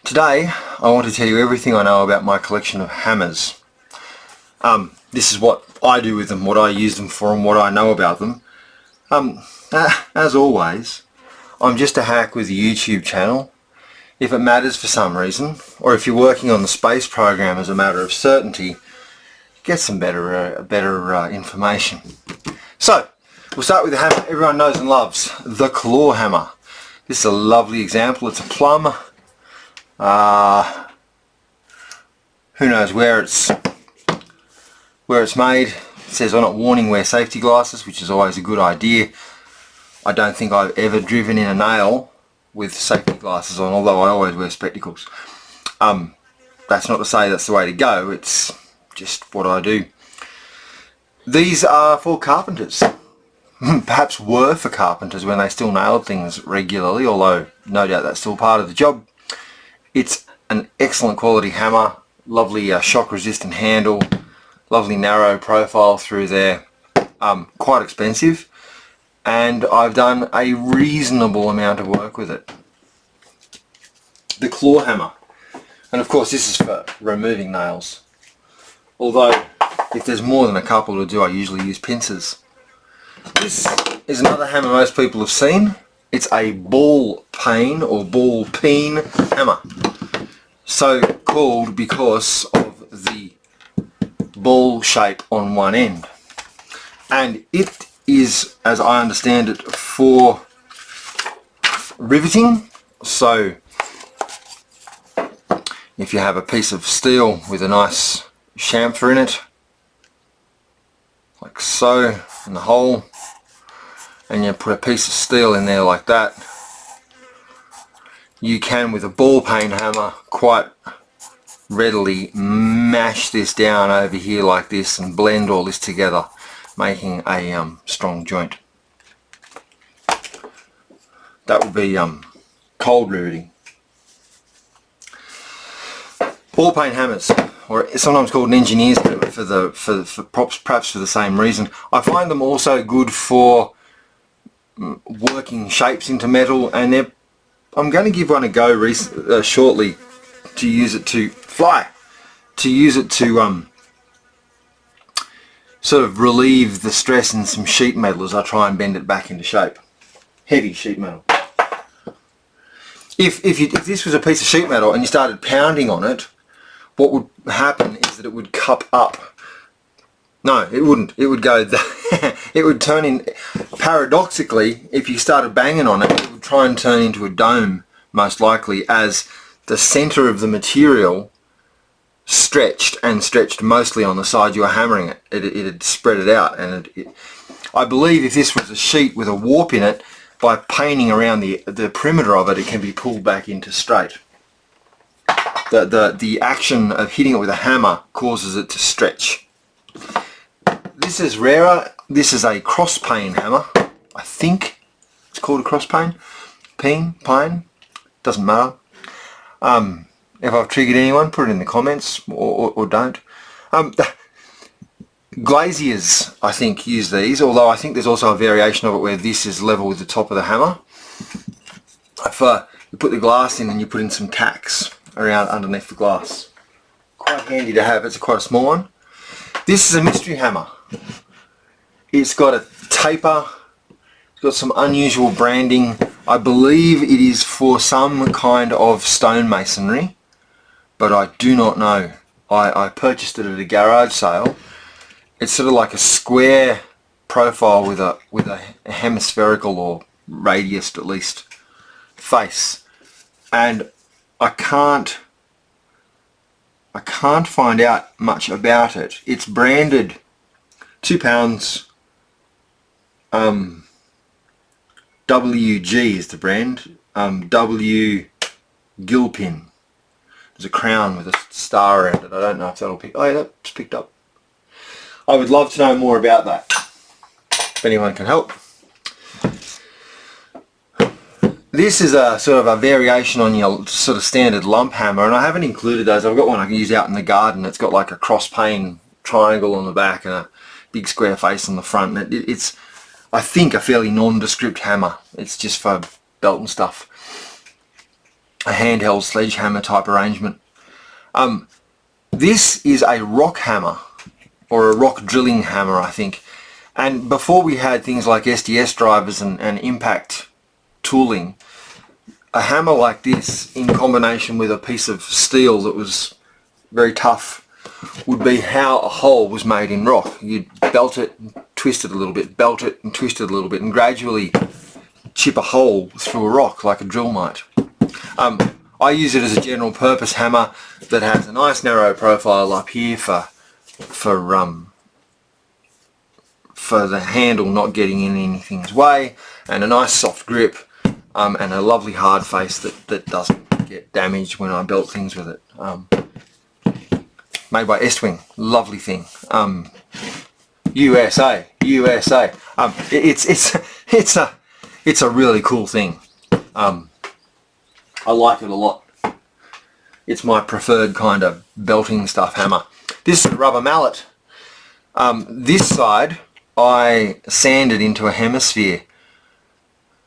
Today I want to tell you everything I know about my collection of hammers. This is what I do with them, what I use them for and what I know about them. As always, I'm just a hack with a YouTube channel. If it matters for some reason, or if you're working on the space program as a matter of certainty, get some better information. So, we'll start with the hammer everyone knows and loves, the claw hammer. This is a lovely example. It's a plum. Who knows where it's made. It says on it, warning, wear safety glasses, which is always a good idea. I don't think I've ever driven in a nail with safety glasses on, although I always wear spectacles. That's not to say that's the way to go, it's just what I do. These are for carpenters. Perhaps were for carpenters when they still nailed things regularly, although no doubt that's still part of the job. It's an excellent quality hammer, lovely shock resistant handle, lovely narrow profile through there, quite expensive, and I've done a reasonable amount of work with it. The claw hammer, and of course this is for removing nails, although if there's more than a couple to do I usually use pincers. This is another hammer most people have seen. It's a ball peen or ball peen hammer, so called because of the ball shape on one end, and it is, as I understand it, for riveting. So if you have a piece of steel with a nice chamfer in it, like so, in the hole, and you put a piece of steel in there like that, you can, with a ball peen hammer, quite readily mash this down over here like this and blend all this together, making a strong joint. That would be cold riveting. Ball peen hammers, or sometimes called an engineer's hammer, perhaps for the same reason. I find them also good for working shapes into metal, and I'm going to give one a go shortly to use it to fly, to use it to sort of relieve the stress in some sheet metal as I try and bend it back into shape. Heavy sheet metal. If this was a piece of sheet metal and you started pounding on it, what would happen is that it would cup up. No, it wouldn't. It would go, it would turn in, paradoxically, if you started banging on it, it would try and turn into a dome, most likely, as the center of the material stretched, and stretched mostly on the side you were hammering it. It had spread it out, and I believe if this was a sheet with a warp in it, by painting around the perimeter of it, it can be pulled back into straight. The action of hitting it with a hammer causes it to stretch. This is rarer. This is a cross peen hammer. I think it's called a cross peen. Peen, doesn't matter. If I've triggered anyone, put it in the comments, or don't. Glaziers, I think, use these, although I think there's also a variation of it where this is level with the top of the hammer. If you put the glass in and you put in some tacks around underneath the glass. Quite handy to have. It's quite a small one. This is a mystery hammer. It's got a taper, it's got some unusual branding. I believe it is for some kind of stonemasonry, but I do not know. I purchased it at a garage sale. It's sort of like a square profile with a hemispherical, or radiused at least, face, and I can't find out much about it. It's branded £2. WG is the brand. W Gilpin. There's a crown with a star around it. I don't know if that'll pick. Oh yeah, that's picked up. I would love to know more about that, if anyone can help. This is a sort of a variation on your sort of standard lump hammer, and I haven't included those. I've got one I can use out in the garden. It's got like a cross peen triangle on the back and a big square face on the front. It's, I think, a fairly nondescript hammer. It's just for belt and stuff. a handheld sledgehammer type arrangement. This is a rock hammer, or a rock drilling hammer, I think. And before we had things like SDS drivers and impact tooling, a hammer like this in combination with a piece of steel that was very tough would be how a hole was made in rock. You'd belt it, twist it a little bit, belt it and twist it a little bit, and gradually chip a hole through a rock like a drill might. I use it as a general purpose hammer that has a nice narrow profile up here for the handle not getting in anything's way, and a nice soft grip, and a lovely hard face that doesn't get damaged when I belt things with it. Made by Estwing, lovely thing. USA. It's a really cool thing. I like it a lot. It's my preferred kind of belting stuff hammer. This is a rubber mallet. This side I sanded into a hemisphere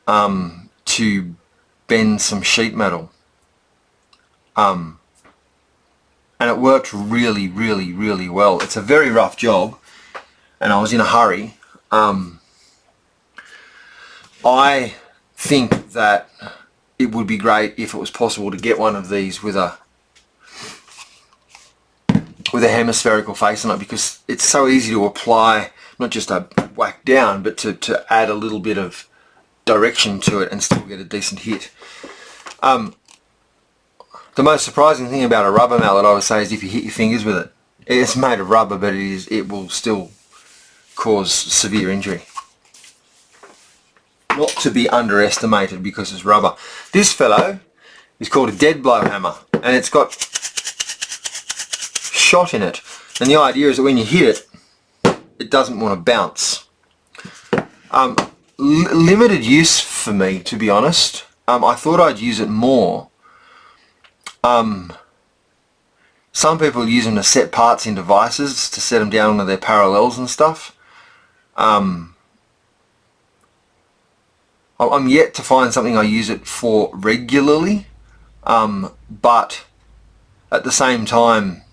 to bend some sheet metal. And it worked really, really, really well. It's a very rough job, and I was in a hurry. I think that it would be great if it was possible to get one of these with a hemispherical face on it, because it's so easy to apply, not just a whack down, but to add a little bit of direction to it and still get a decent hit. The most surprising thing about a rubber mallet, I would say, is if you hit your fingers with it. It's made of rubber, but it will still cause severe injury. Not to be underestimated because it's rubber. This fellow is called a dead blow hammer, and it's got shot in it. And the idea is that when you hit it, it doesn't want to bounce. Limited use for me, to be honest. I thought I'd use it more. Some people use them to set parts in devices, to set them down onto their parallels and stuff. I'm yet to find something I use it for regularly, but at the same time,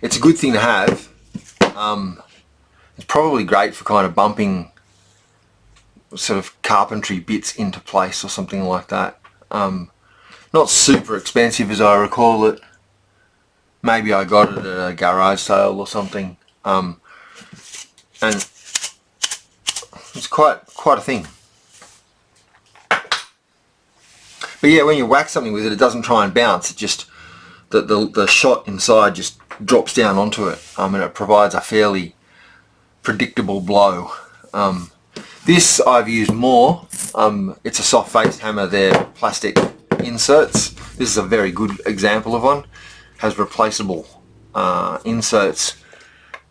it's a good thing to have. It's probably great for kind of bumping sort of carpentry bits into place or something like that. Not super expensive as I recall it. Maybe I got it at a garage sale or something. And it's quite a thing. But yeah, when you whack something with it, it doesn't try and bounce. It just, the shot inside just drops down onto it, and it provides a fairly predictable blow. This I've used more. It's a soft face hammer. They're plastic inserts. This is a very good example of one. Has replaceable inserts.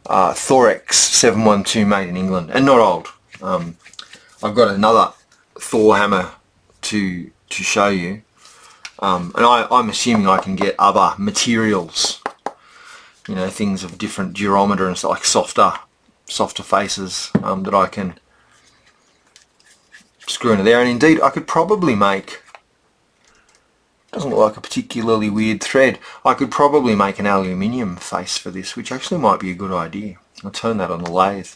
Thorex 712, made in England, and not old. I've got another Thor hammer to show you, and I'm assuming I can get other materials, you know, things of different durometer and stuff, like softer faces, that I can screw into there. And indeed I could probably make, doesn't look like a particularly weird thread, I could probably make an aluminium face for this, which actually might be a good idea. I'll turn that on the lathe.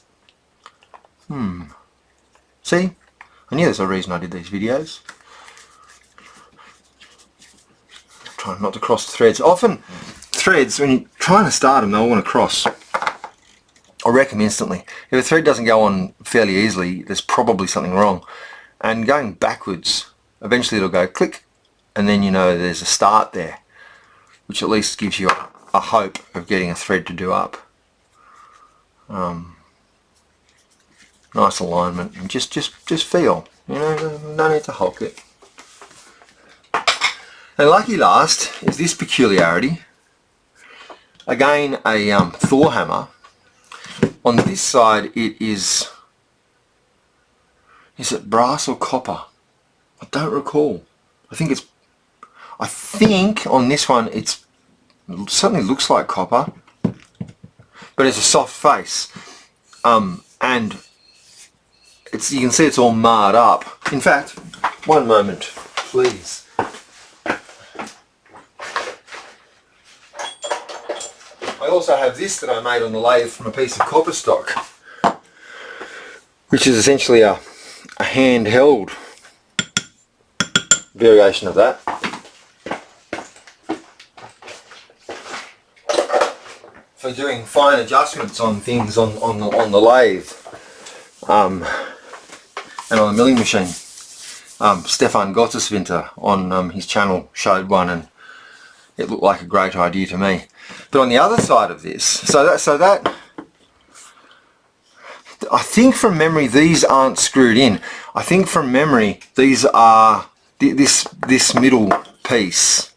See? I knew there's a reason I did these videos. Trying not to cross the threads. Often threads, when you're trying to start them, they'll want to cross. I'll wreck them instantly. If a thread doesn't go on fairly easily, there's probably something wrong. And going backwards, eventually it'll go click, and then you know there's a start there, which at least gives you a hope of getting a thread to do up. Nice alignment, and just feel, you know, no need to hulk it. And lucky last is this peculiarity. Again, a Thor hammer. On this side it is it brass or copper? I don't recall. I think on this one it certainly looks like copper, but it's a soft face, and you can see it's all marred up. In fact, one moment, please. I also have this that I made on the lathe from a piece of copper stock, which is essentially a handheld variation of that. For doing fine adjustments on things on the lathe and on the milling machine. Stefan Gotterswinter on his channel showed one, and it looked like a great idea to me. But on the other side of this, so that I think from memory these aren't screwed in. I think from memory these are this middle piece,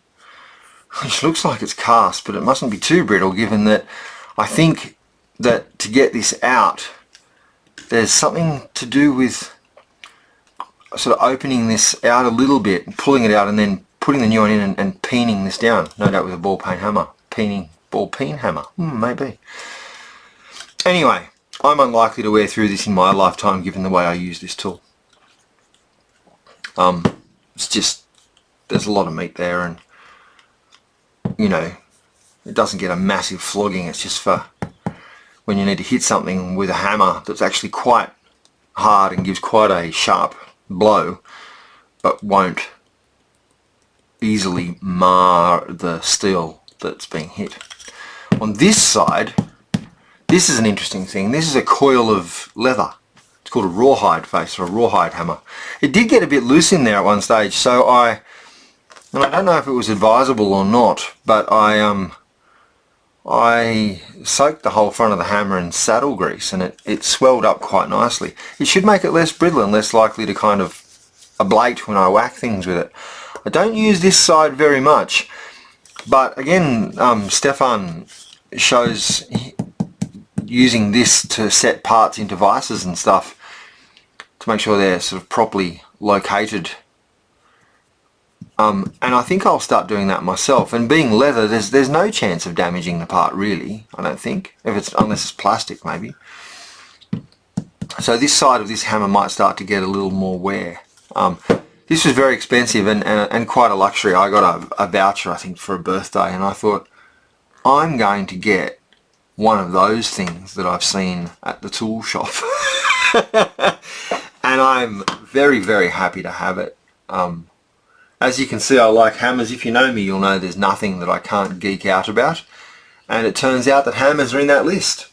which looks like it's cast, but it mustn't be too brittle, given that I think that to get this out there's something to do with sort of opening this out a little bit, pulling it out, and then putting the new one in and peening this down. No doubt with a ball peen hammer. Ball peen hammer. Maybe. Anyway, I'm unlikely to wear through this in my lifetime given the way I use this tool. It's just, there's a lot of meat there, and you know, it doesn't get a massive flogging. It's just for when you need to hit something with a hammer that's actually quite hard and gives quite a sharp blow, but won't easily mar the steel that's being hit. On this side, this is an interesting thing. This is a coil of leather. It's called a rawhide face, or a rawhide hammer. It did get a bit loose in there at one stage, so I don't know if it was advisable or not, but I soaked the whole front of the hammer in saddle grease, and it swelled up quite nicely. It should make it less brittle and less likely to kind of ablate when I whack things with it. I don't use this side very much, but again, Stefan shows using this to set parts into vices and stuff to make sure they're sort of properly located. And I think I'll start doing that myself. And being leather, there's no chance of damaging the part, really, I don't think, unless it's plastic maybe. So this side of this hammer might start to get a little more wear. This was very expensive and quite a luxury. I got a voucher, I think, for a birthday, and I thought, I'm going to get one of those things that I've seen at the tool shop. And I'm very, very happy to have it. As you can see, I like hammers. If you know me, you'll know there's nothing that I can't geek out about. And it turns out that hammers are in that list.